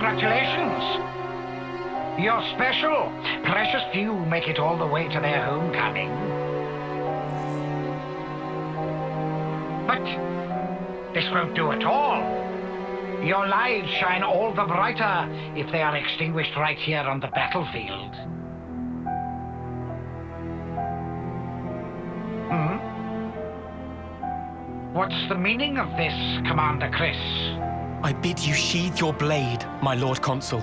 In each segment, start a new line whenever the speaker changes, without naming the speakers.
Congratulations! You're special. Precious few make it all the way to their homecoming. But this won't do at all. Your lives shine all the brighter if they are extinguished right here on the battlefield. What's the meaning of this, Commander Chris?
I bid you sheathe your blade, my Lord Consul.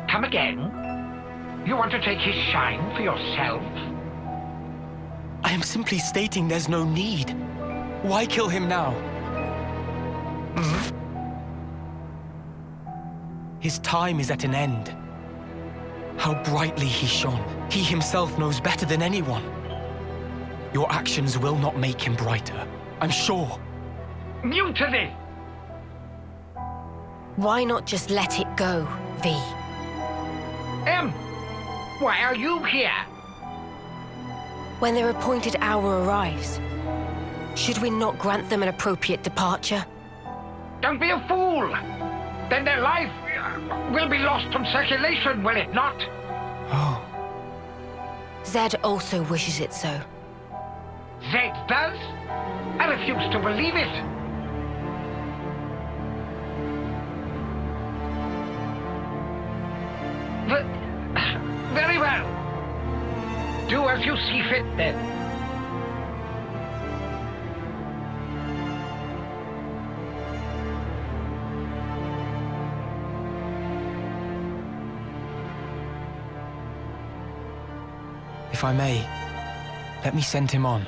Come again? You want to take his shine for yourself?
I am simply stating there's no need. Why kill him now? His time is at an end. How brightly he shone. He himself knows better than anyone. Your actions will not make him brighter, I'm sure.
Mutiny!
Why not just let it go, V?
Why are you here?
When their appointed hour arrives, should we not grant them an appropriate departure?
Don't be a fool! Then their life will be lost from circulation, will it not?
Oh.
Zed also wishes it so.
Zed does? I refuse to believe it. Very well. Do as you see fit, then.
If I may, let me send him on.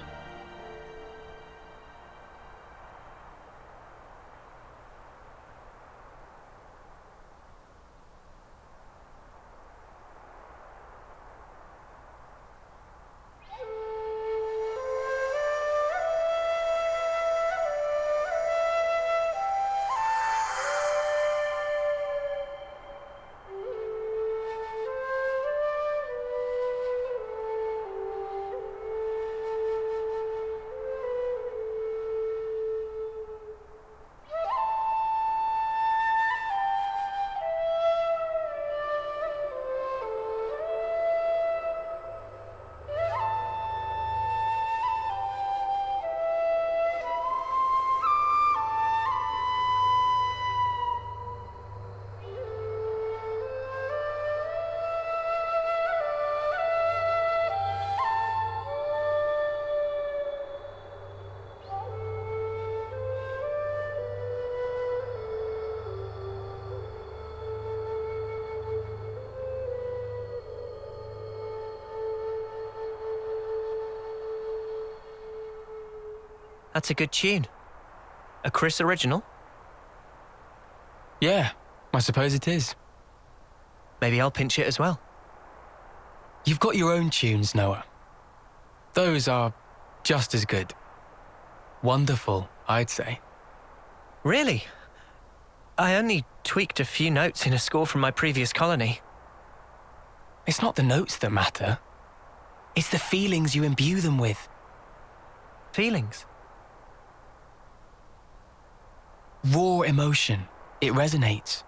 That's a good tune. A Chris original?
Yeah, I suppose it is.
Maybe I'll pinch it as well.
You've got your own tunes, Noah. Those are just as good. Wonderful, I'd say.
Really? I only tweaked a few notes in a score from my previous colony.
It's not the notes that matter. It's the feelings you imbue them with.
Feelings?
Raw emotion. It resonates.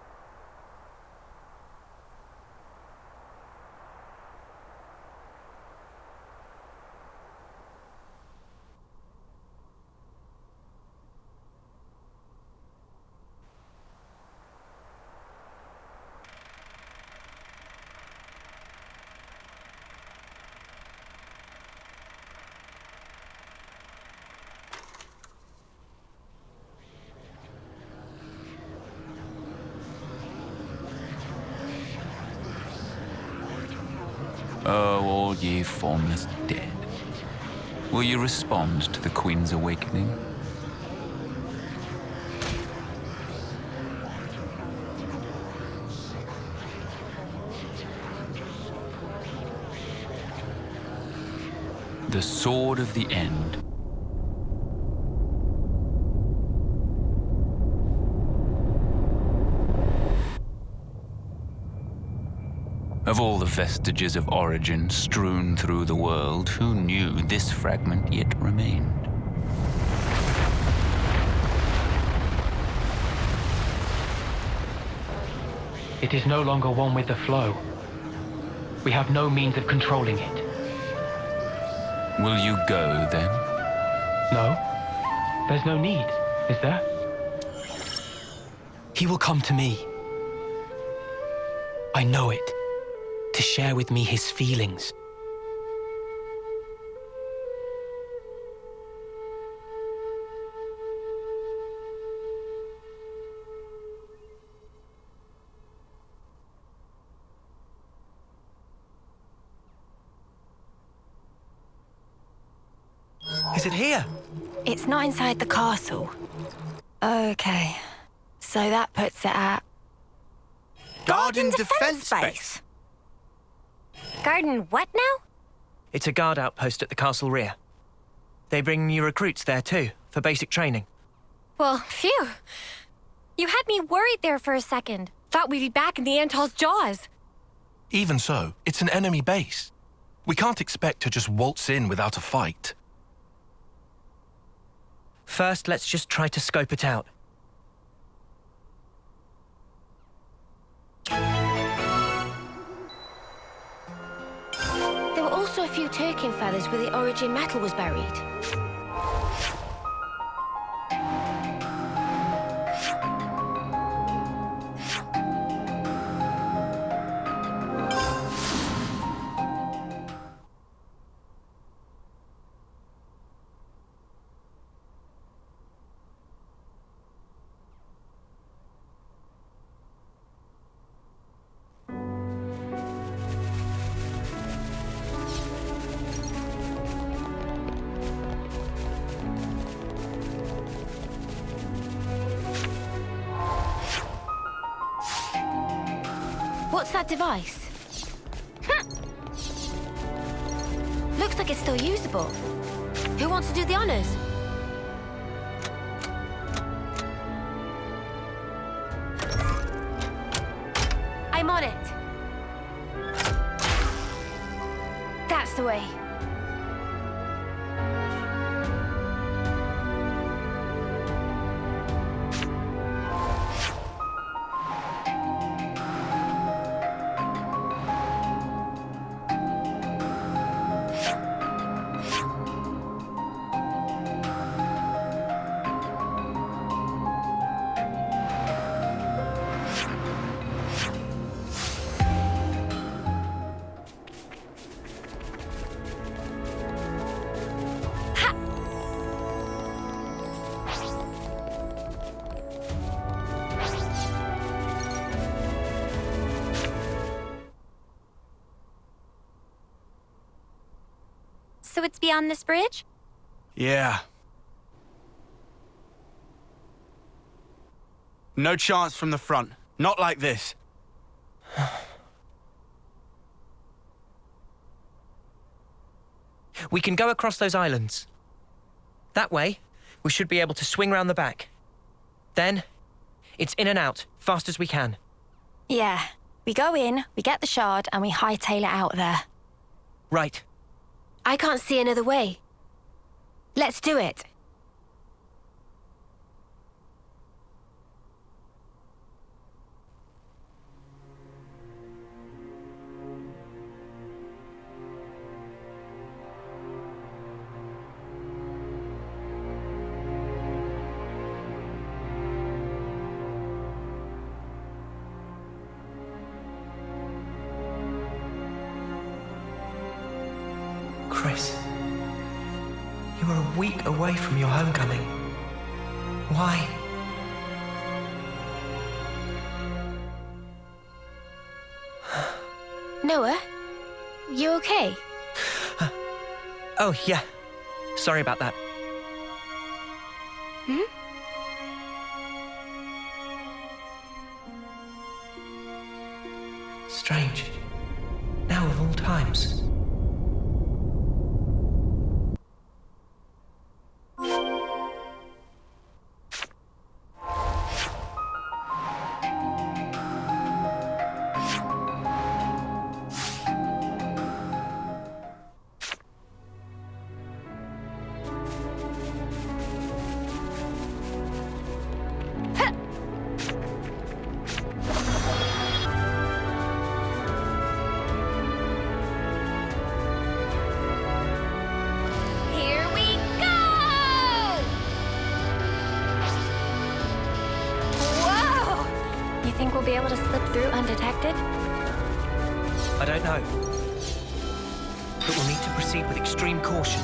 Oh, all ye formless dead, will you respond to the Queen's awakening? The sword of the end. Of all the vestiges of origin strewn through the world, who knew this fragment yet remained?
It is no longer one with the flow. We have no means of controlling it.
Will you go, then?
No? There's no need, is there? He will come to me. I know it. To share with me his feelings.
Is it here?
It's not inside the castle. Okay. So that puts it at...
Gardin Defense Base.
Gardin what now?
It's a guard outpost at the castle rear. They bring new recruits there too, for basic training.
Well, phew. You had me worried there for a second. Thought we'd be back in the Antol's jaws.
Even so, it's an enemy base. We can't expect to just waltz in without a fight.
First, let's just try to scope it out.
There were also a few Turkin feathers where the origin metal was buried. What's that device? Looks like it's still usable. Who wants to do the honors? I'm on it. That's the way.
So it's beyond this bridge?
Yeah. No chance from the front. Not like this.
We can go across those islands. That way, we should be able to swing round the back. Then, it's in and out, fast as we can.
Yeah. We go in, we get the shard, and we hightail it out there.
Right.
I can't see another way. Let's do it.
Chris, you are a week away from your homecoming. Why?
Noah, you okay?
Oh, yeah. Sorry about that. Strange. Now of all times.
be able to slip through undetected?
I don't know. But we'll need to proceed with extreme caution.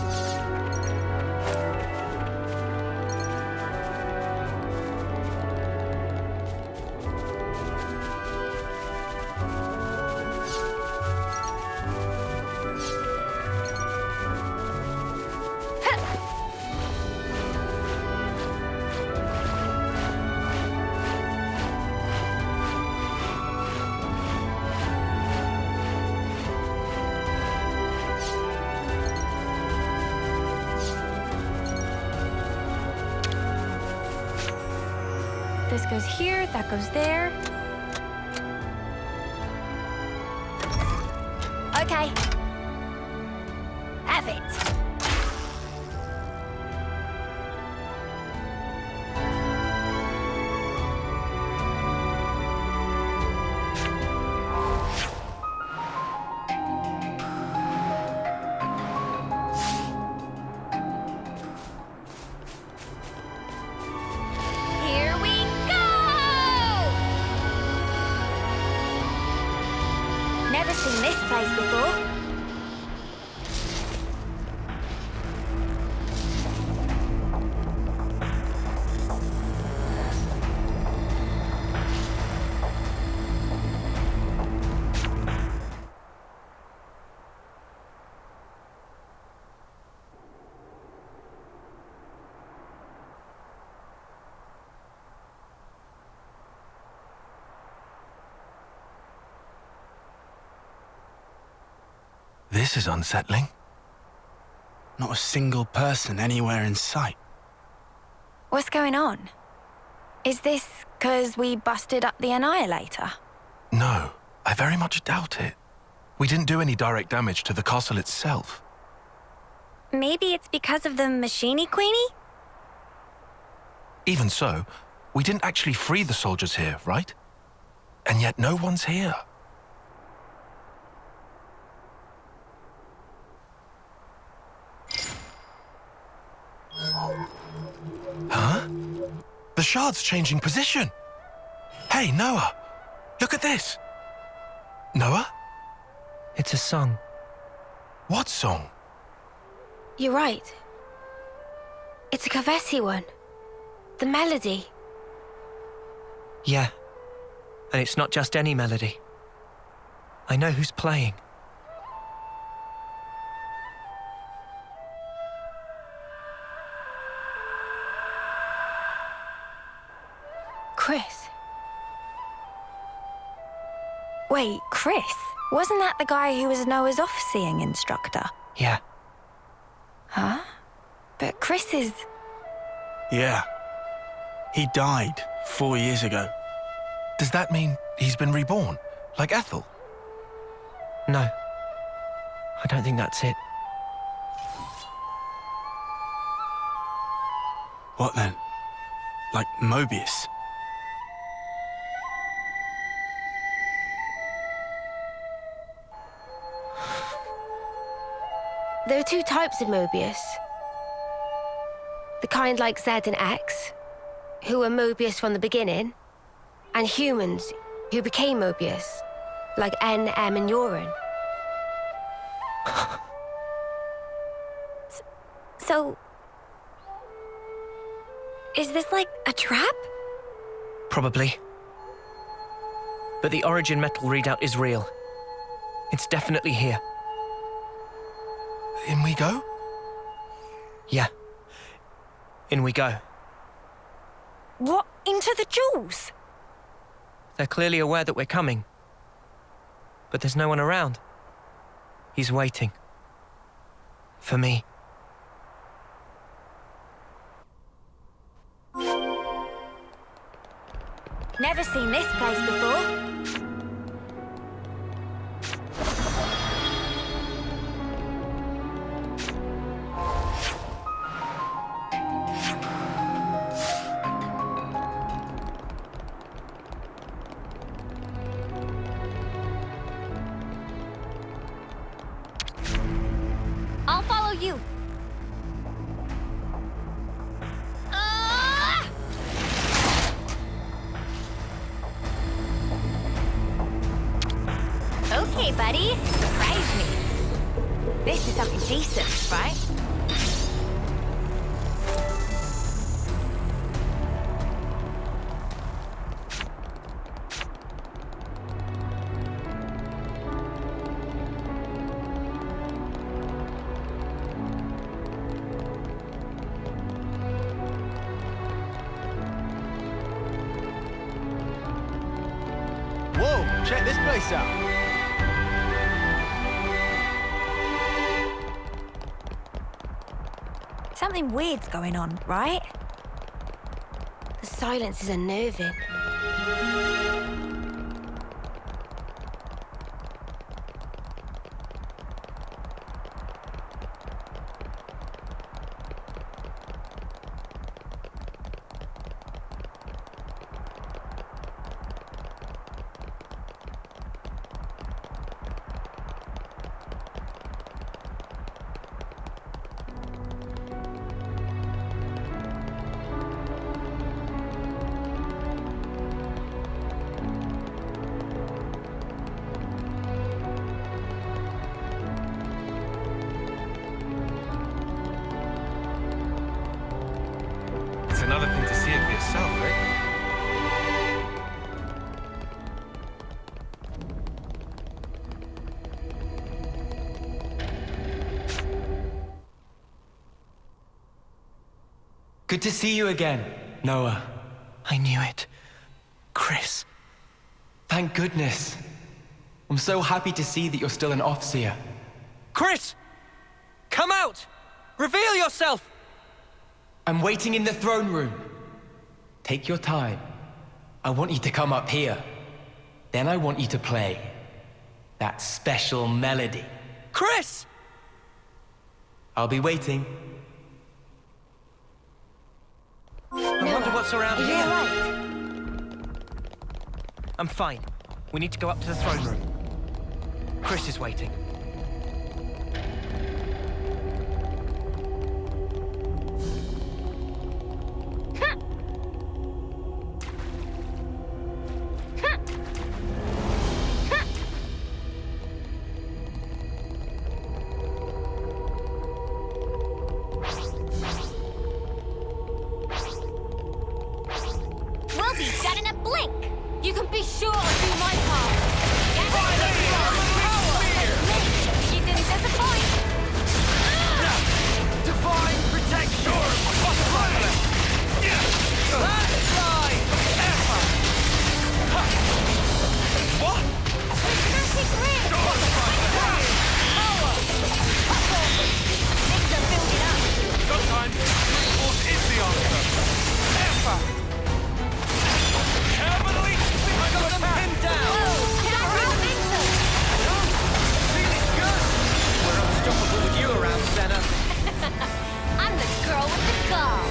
This goes here, that goes there. Okay. Have it. Here we go! Never seen this place before.
This is unsettling.
Not a single person anywhere in sight.
What's going on? Is this 'cause we busted up the Annihilator?
No, I very much doubt it. We didn't do any direct damage to the castle itself.
Maybe it's because of the Machini Queenie?
Even so, we didn't actually free the soldiers here, right? And yet no one's here. Huh? The shard's changing position. Hey, Noah, look at this. Noah?
It's a song.
What song?
You're right. It's a Kavesi one. The melody.
Yeah. And it's not just any melody. I know who's playing.
Chris.
Wait, Chris? Wasn't that the guy who was Noah's off-seeing instructor?
Yeah.
Huh? But Chris is...
Yeah. He died 4 years ago.
Does that mean he's been reborn, like Ethel?
No. I don't think that's it.
What then? Like Mobius?
There are two types of Mobius. The kind like Z and X, who were Mobius from the beginning, and humans who became Mobius, like N, M, and Urine.
So... is this like a trap?
Probably. But the origin metal readout is real. It's definitely here.
In we go?
Yeah. In we go.
What? Into the jewels?
They're clearly aware that we're coming. But there's no one around. He's waiting. For me.
Never seen this place before. I'll follow you. Hey, buddy. Surprise me. This is something decent, right?
Whoa, check this place out.
Something weird's going on, right?
The silence is unnerving.
It's another thing to see it for yourself, right?
Good to see you again, Noah.
I knew it. Chris.
Thank goodness. I'm so happy to see that you're still an Offseer.
Chris! Come out! Reveal yourself!
I'm waiting in the throne room. Take your time. I want you to come up here. Then I want you to play that special melody.
Chris!
I'll be waiting.
I wonder what's around
Are you
here.
alright?
I'm fine. We need to go up to the throne room. Chris is waiting.
We'll be done in a blink. You can be sure I'll do my part. You didn't disappoint.
Divine protection! Landslide! What?
Fantastic grip. Power. Things are building up.
Sometimes force is the answer.
Heavily! I got them pinned down!
Environmental.
Feeling good! We're unstoppable with you around, Senna.
I'm the girl with the gall.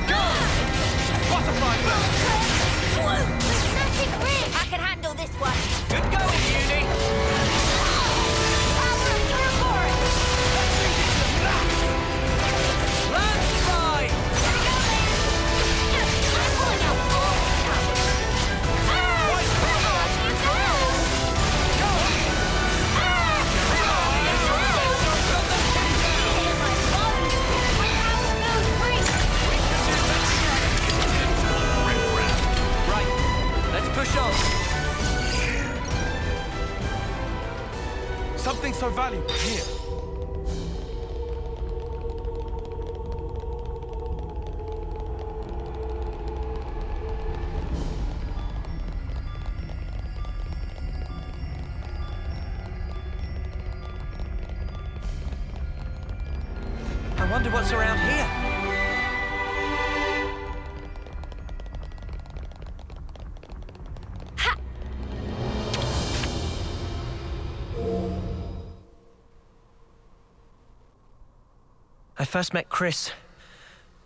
Go! Butterfly!
Fantastic grip. I can handle this one.
Good going, Uni!
Power of Ouroboros.
Landslide!
I'm pulling out all the stuff.
Right, let's push on.
Something so valuable here.
I wonder what's around here. I first met Chris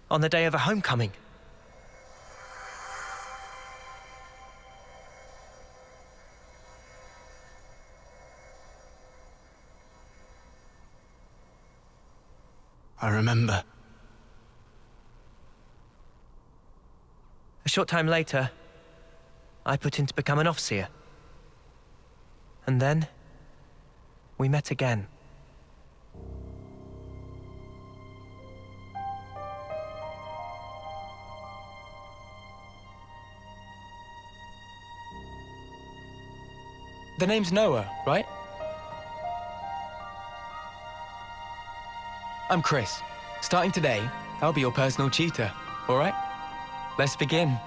on the day of a homecoming.
I remember.
A short time later, I put in to become an Offseer. And then, we met again.
The name's Noah, right? I'm Chris. Starting today, I'll be your personal tutor, all right? Let's begin.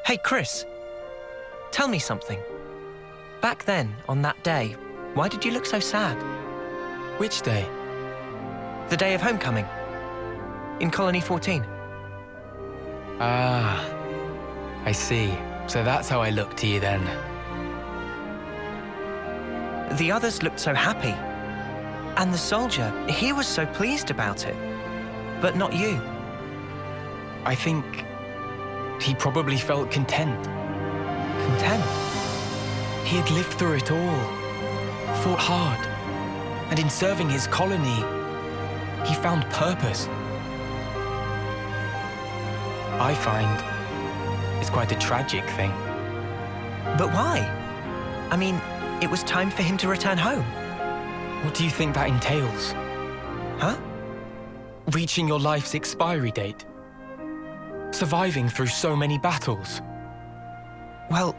Hey, Chris. Tell me something. Back then, on that day, why did you look so sad?
Which day?
The day of homecoming. In Colony 14.
Ah, I see. So that's how I look to you then.
The others looked so happy. And the soldier, he was so pleased about it. But not you.
I think he probably felt content.
Content?
He had lived through it all, fought hard, and in serving his colony, he found purpose. I find it's quite a tragic thing.
But why? I mean, it was time for him to return home.
What do you think that entails?
Huh?
Reaching your life's expiry date. Surviving through so many battles.
Well,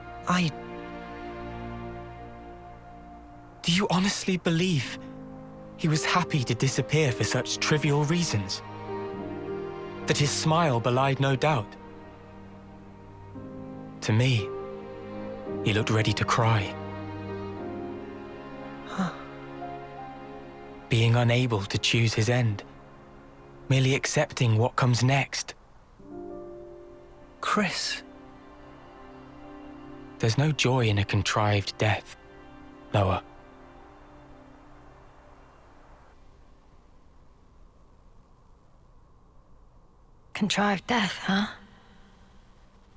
Do you honestly believe he was happy to disappear for such trivial reasons? That his smile belied no doubt? To me, he looked ready to cry. Being unable to choose his end, merely accepting what comes next.
Chris.
There's no joy in a contrived death, Noah.
Contrived death, huh?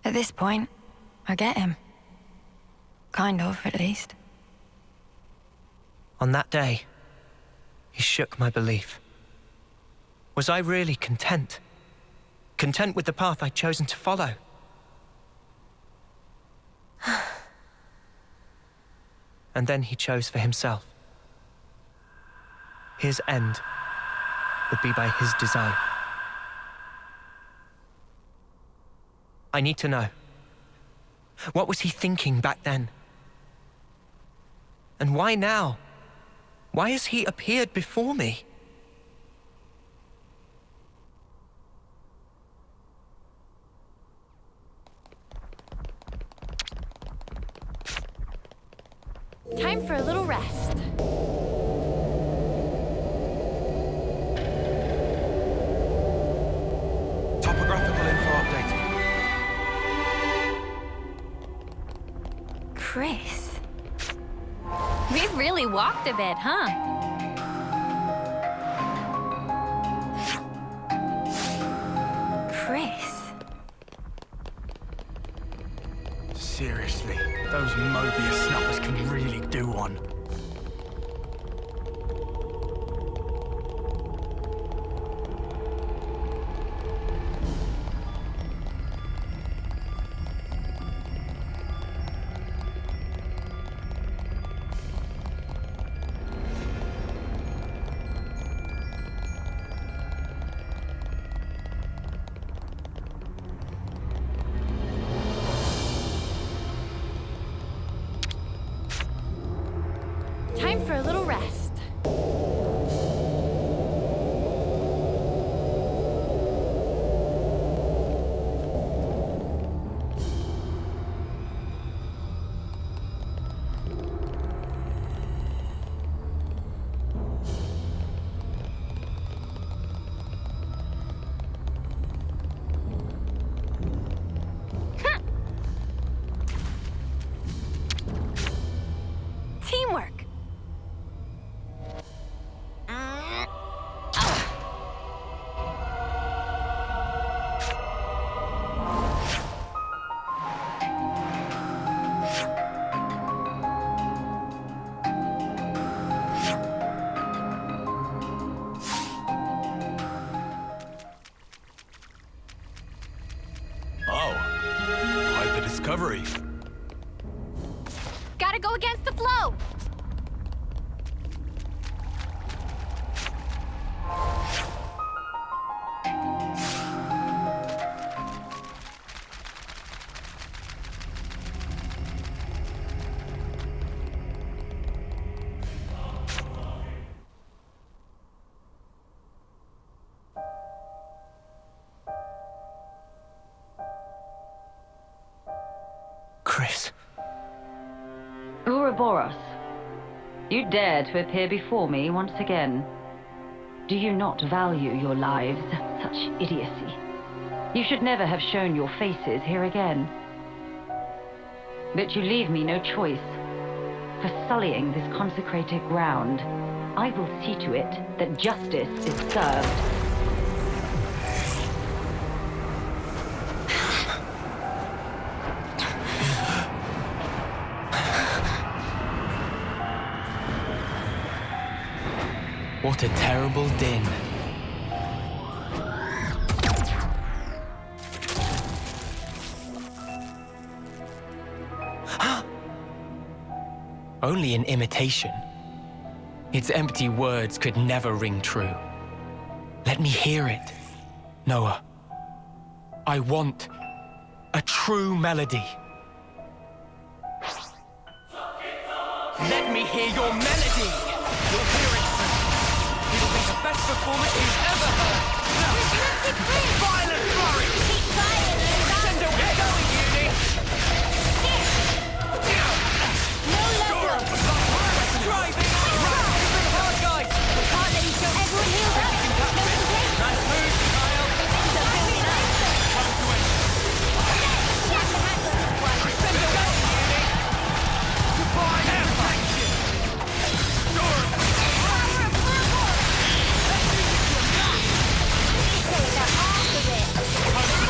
At this point, I get him. Kind of, at least.
On that day, he shook my belief. Was I really content? Content with the path I'd chosen to follow? And then he chose for himself. His end would be by his design. I need to know. What was he thinking back then? And why now? Why has he appeared before me?
Time for a little rest.
Topographical info updated.
Chris. We've really walked a bit, huh? Chris.
Seriously, those Mobius snuffers can really do one.
Time for a little rest.
Chris.
Ouroboros, you dare to appear before me once again. Do you not value your lives? Such idiocy. You should never have shown your faces here again. But you leave me no choice. For sullying this consecrated ground, I will see to it that justice is served.
What a terrible din. Only an imitation. Its empty words could never ring true. Let me hear it, Noah. I want a true melody. Let me hear your melody! You'll hear it soon. It'll be the best performance you've ever heard. Violent flurry!
Keep trying,
Crescendo is going, Uni!
No level!
Driving hard, guys!
We can't let you show everyone healed up!
Nice move, Kyle! Crescendo going, Uni! Goodbye, action!
Take that off of it!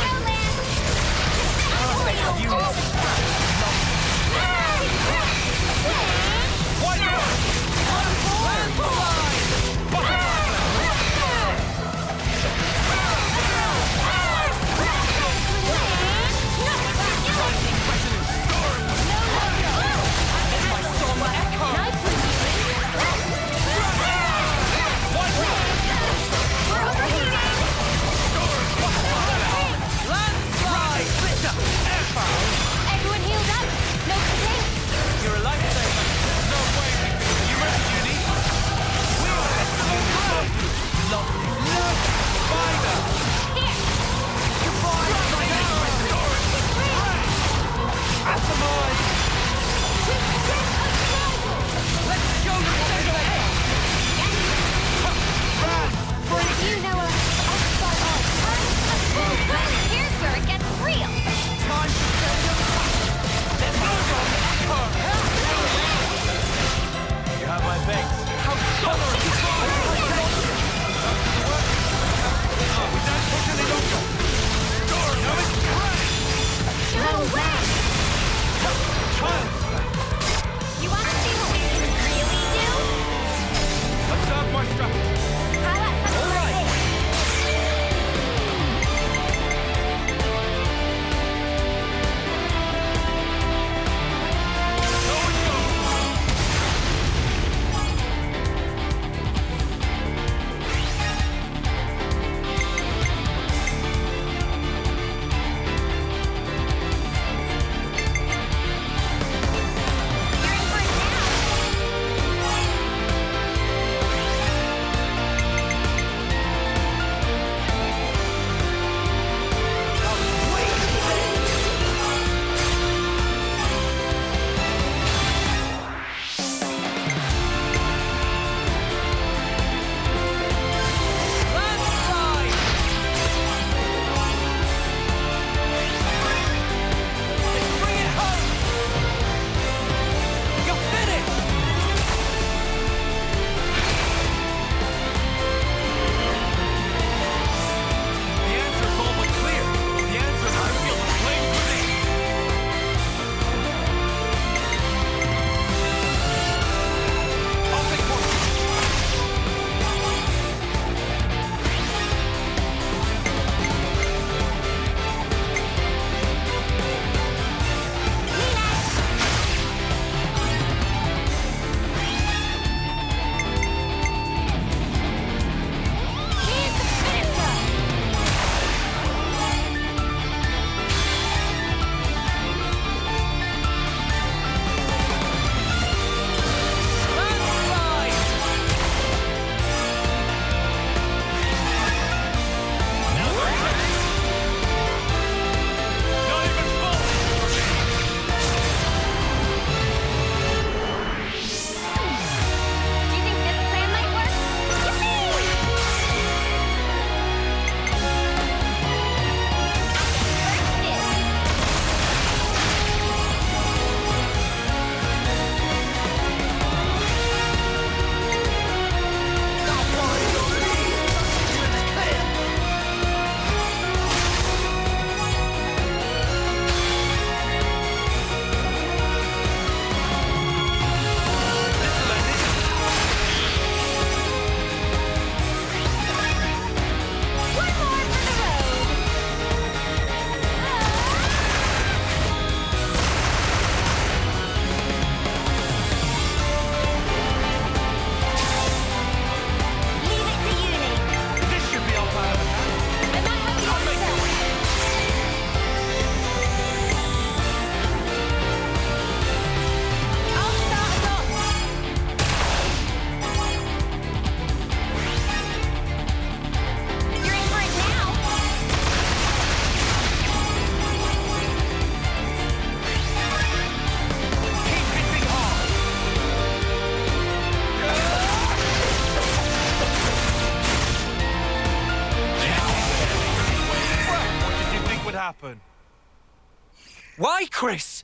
Chris?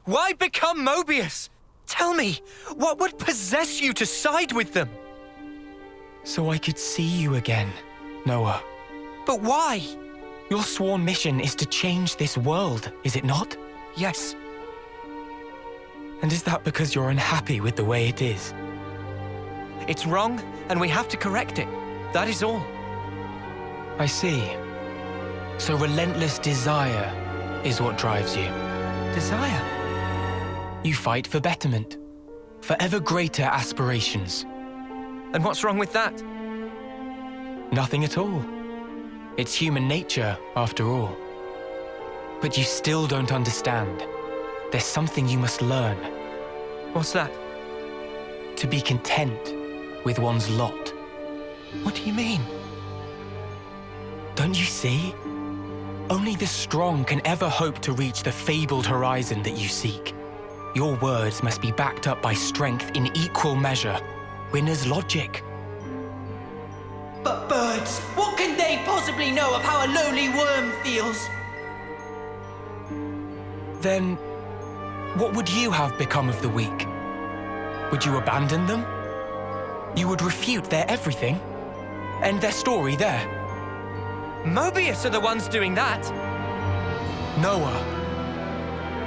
Why become Mobius? Tell me, what would possess you to side with them?
So I could see you again, Noah.
But why?
Your sworn mission is to change this world, is it not?
Yes.
And is that because you're unhappy with the way it is?
It's wrong, and we have to correct it. That is all.
I see. So relentless desire is what drives you.
Desire?
You fight for betterment, for ever greater aspirations.
And what's wrong with that?
Nothing at all. It's human nature, after all. But you still don't understand. There's something you must learn.
What's that?
To be content with one's lot.
What do you mean?
Don't you see? Only the strong can ever hope to reach the fabled horizon that you seek. Your words must be backed up by strength in equal measure. Winner's logic.
But birds, what can they possibly know of how a lowly worm feels?
Then, what would you have become of the weak? Would you abandon them? You would refute their everything? End their story there?
Mobius are the ones doing that!
Noah,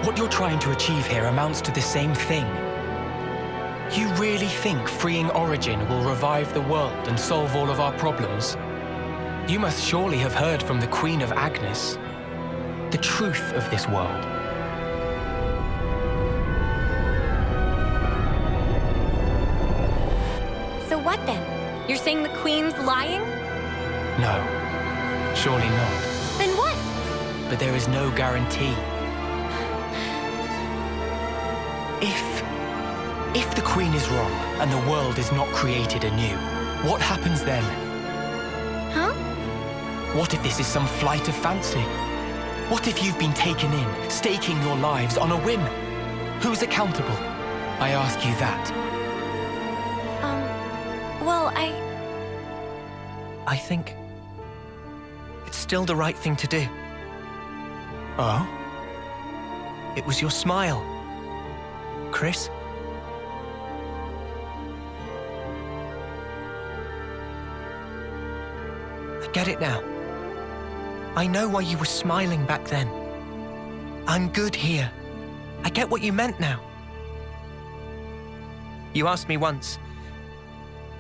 what you're trying to achieve here amounts to the same thing. You really think freeing Origin will revive the world and solve all of our problems? You must surely have heard from the Queen of Agnes the truth of this world.
So what then? You're saying the Queen's lying?
No, surely not.
Then what?
But there is no guarantee. If the Queen is wrong and the world is not created anew, what happens then?
Huh?
What if this is some flight of fancy? What if you've been taken in, staking your lives on a whim? Who's accountable? I ask you that.
Well,
I think it's still the right thing to do.
Oh?
It was your smile, Chris. I get it now. I know why you were smiling back then. I'm good here. I get what you meant now. You asked me once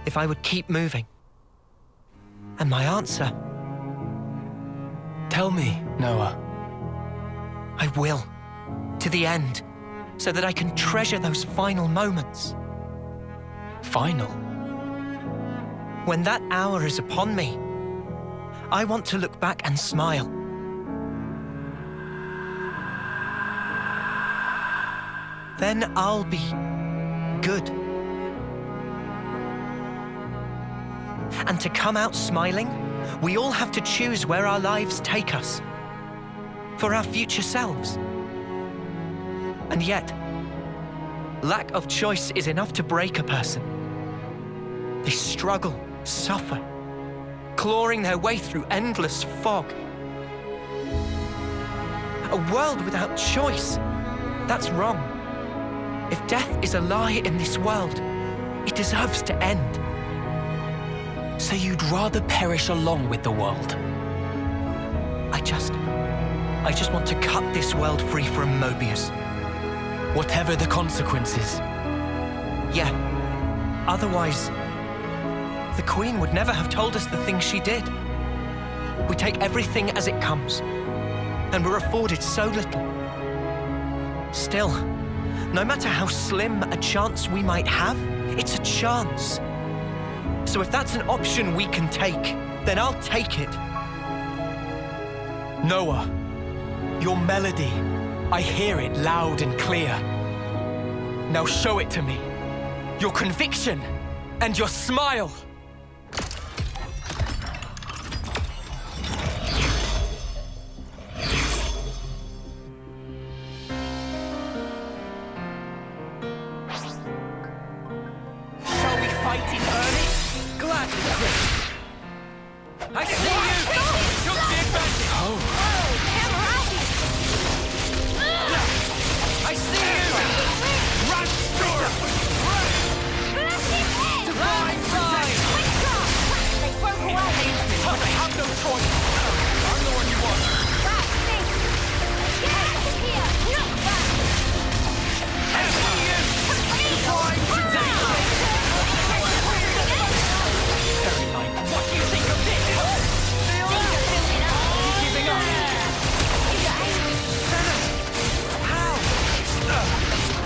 if I would keep moving. And my answer...
Tell me, Noah.
I will. To the end. So that I can treasure those final moments.
Final?
When that hour is upon me, I want to look back and smile. Then I'll be good. And to come out smiling, we all have to choose where our lives take us. For our future selves. And yet, lack of choice is enough to break a person. They struggle, suffer, clawing their way through endless fog. A world without choice, that's wrong. If death is a lie in this world, it deserves to end.
So you'd rather perish along with the world?
I just want to cut this world free from Mobius.
Whatever the consequences.
Yeah. Otherwise, the Queen would never have told us the things she did. We take everything as it comes, and we're afforded so little. Still, no matter how slim a chance we might have, it's a chance. So if that's an option we can take, then I'll take it.
Noah, your melody, I hear it loud and clear. Now show it to me. Your conviction and your smile.
Shall we fight in earnest?
Gladly, Chris. I see you! Took the advantage!
Oh.
Hammer out!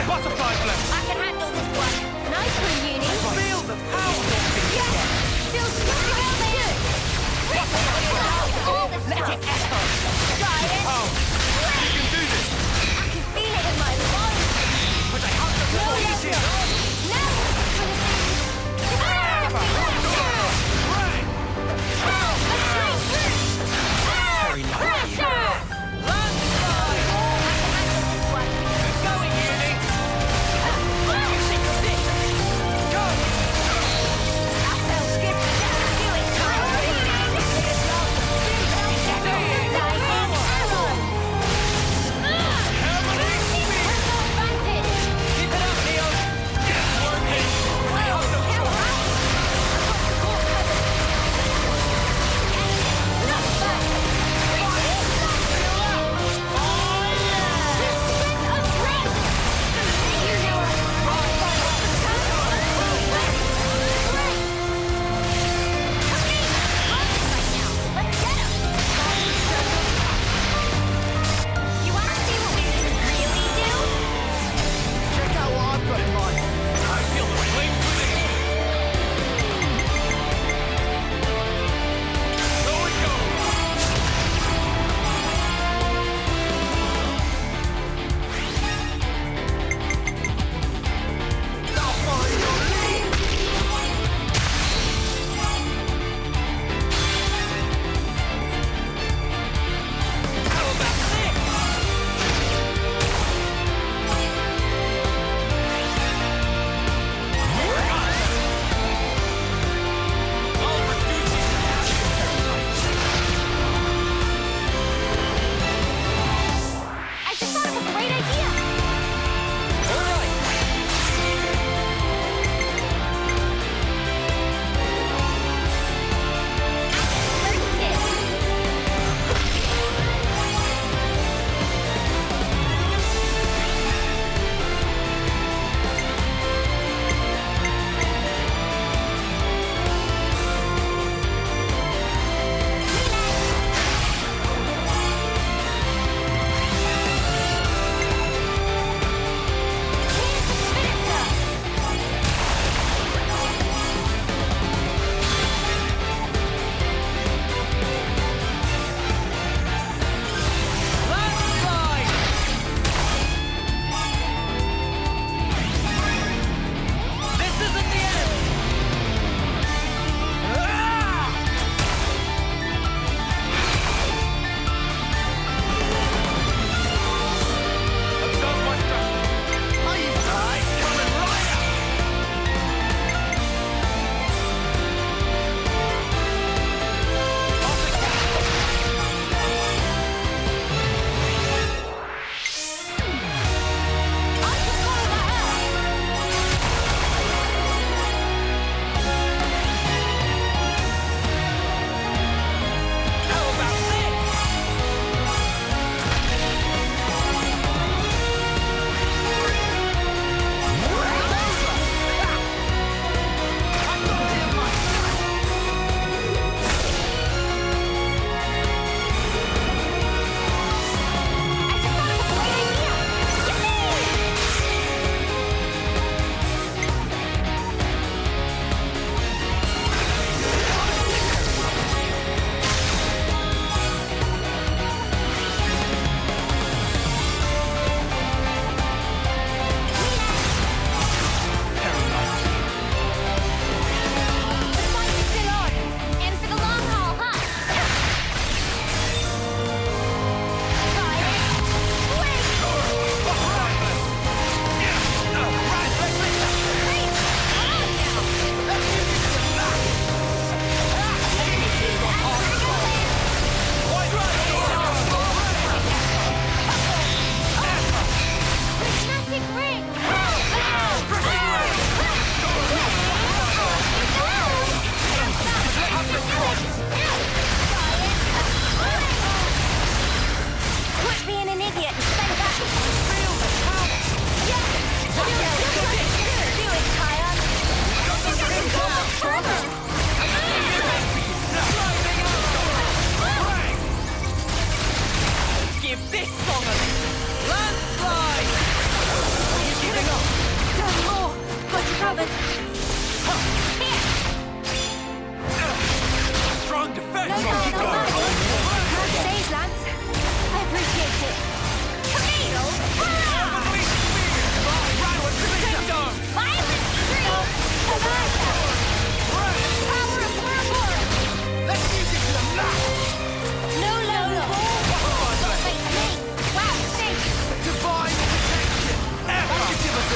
Butterfly blade!
I can handle this one. Nice one, Uni.
Feel the power!
Yeah! Still well there. Let it echo. Giant.
Oh! You can do this!
I can feel it in my lungs.
But I have to
No
easy!
Now
Very lucky.
Going, Uni! What do you think of this? Go!
That felt good. Do it.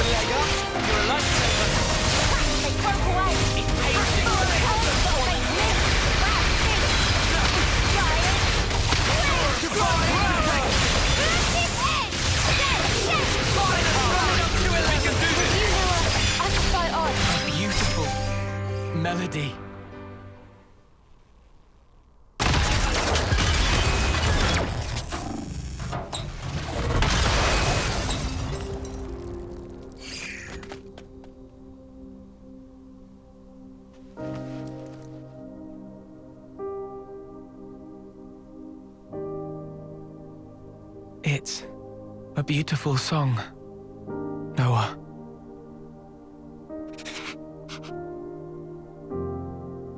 a leg up. You're a lifesaver.
They broke away.
It's pacing.
A beautiful melody. It's a beautiful song, Noah.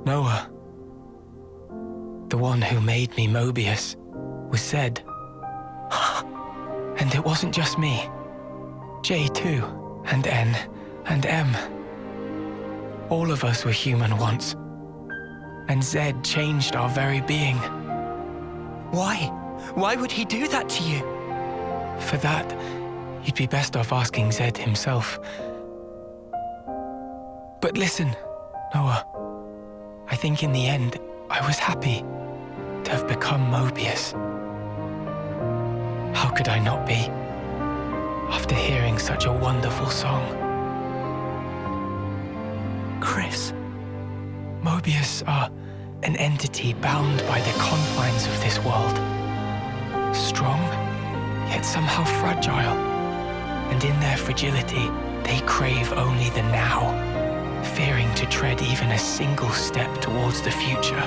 Noah, the one who made me Mobius, was Zed. And it wasn't just me. J too, and N, and M. All of us were human once. And Zed changed our very being.
Why? Why would he do that to you?
For that, you'd be best off asking Zed himself. But listen, Noah. I think in the end, I was happy to have become Mobius. How could I not be, after hearing such a wonderful song?
Chris.
Mobius are an entity bound by the confines of this world. Strong, yet somehow fragile. And in their fragility, they crave only the now, fearing to tread even a single step towards the future.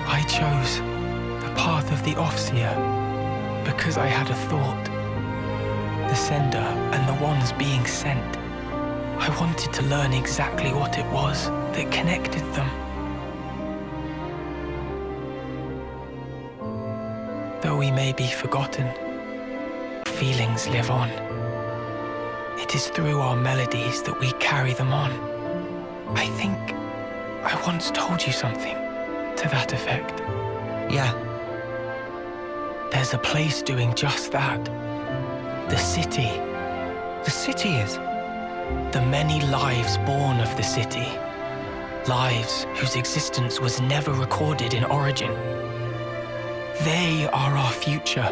I chose the path of the Offseer because I had a thought. The sender and the ones being sent. I wanted to learn exactly what it was that connected them. Though we may be forgotten, feelings live on. It is through our melodies that we carry them on. I think I once told you something to that effect.
Yeah.
There's a place doing just that. The city.
The city is?
The many lives born of the city. Lives whose existence was never recorded in Origin. They are our future.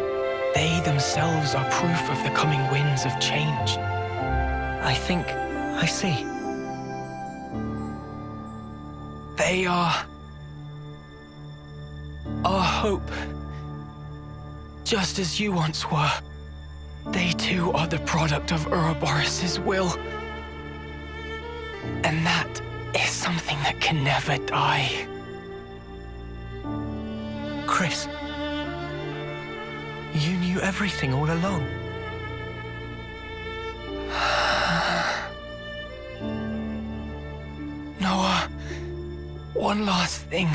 They themselves are proof of the coming winds of change.
I think I see.
They are our hope. Just as you once were. They too are the product of Ouroboros' will. And that is something that can never die.
Chris, you knew everything all along.
Noah, one last thing.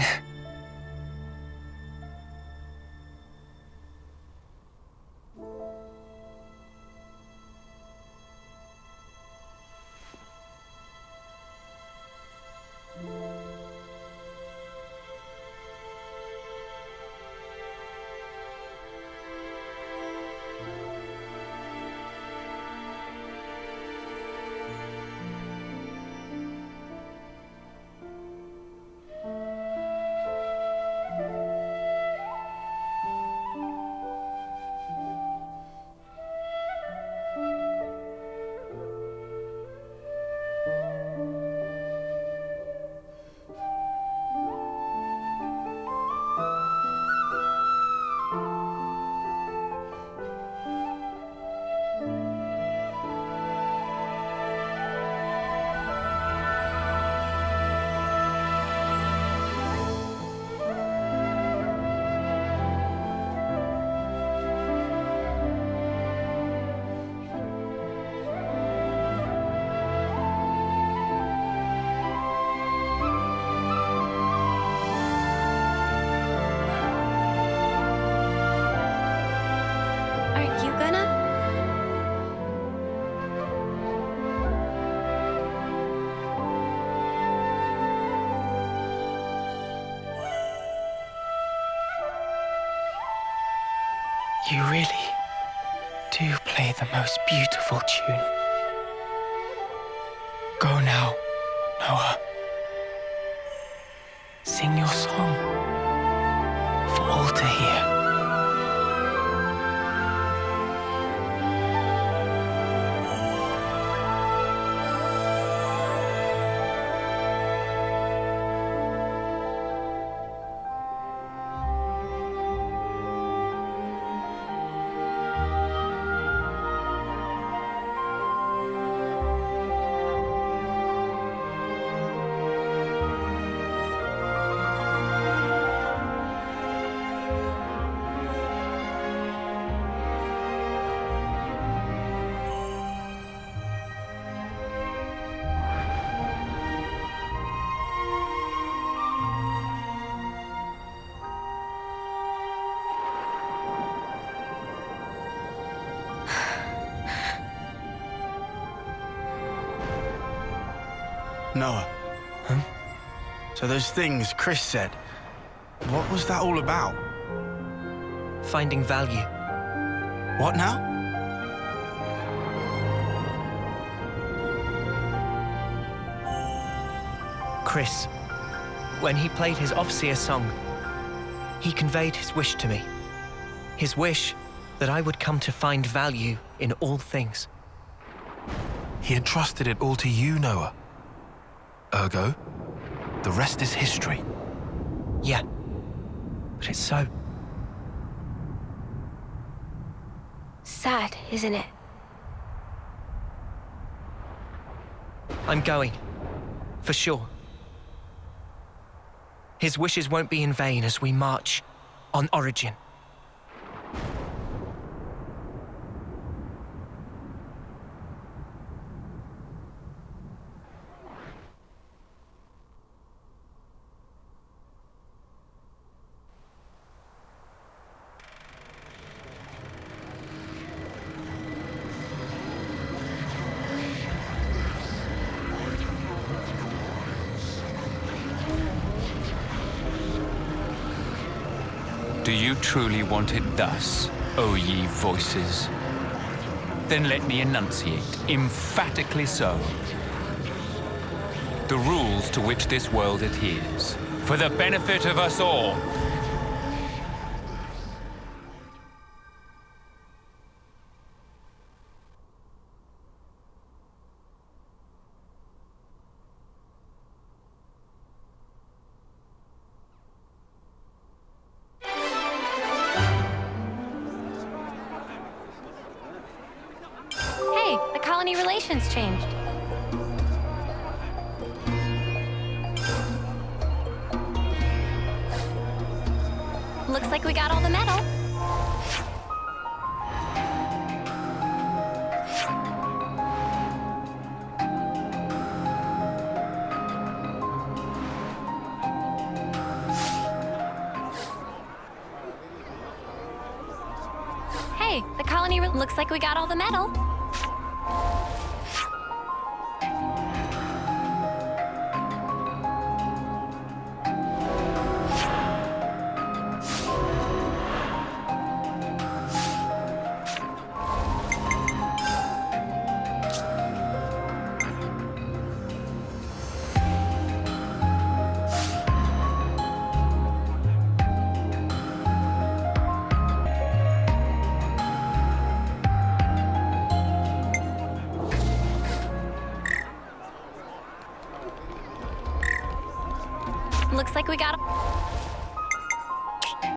You do play the most beautiful tune. Go now, Noah. Sing your song for all to hear.
Noah.
Huh?
So those things Chris said, what was that all about?
Finding value.
What now?
Chris, when he played his Offseer song, he conveyed his wish to me. His wish that I would come to find value in all things.
He entrusted it all to you, Noah. Ergo, the rest is history.
Yeah, but it's so.
Sad, isn't it?
I'm going. For sure. His wishes won't be in vain as we march on Origin.
Do you truly want it thus, O ye voices? Then let me enunciate, emphatically so, the rules to which this world adheres, for the benefit of us all.
Hey, the colony relations changed. Looks like we got all the metal. Hey, the colony looks like we got all the metal. Looks like we got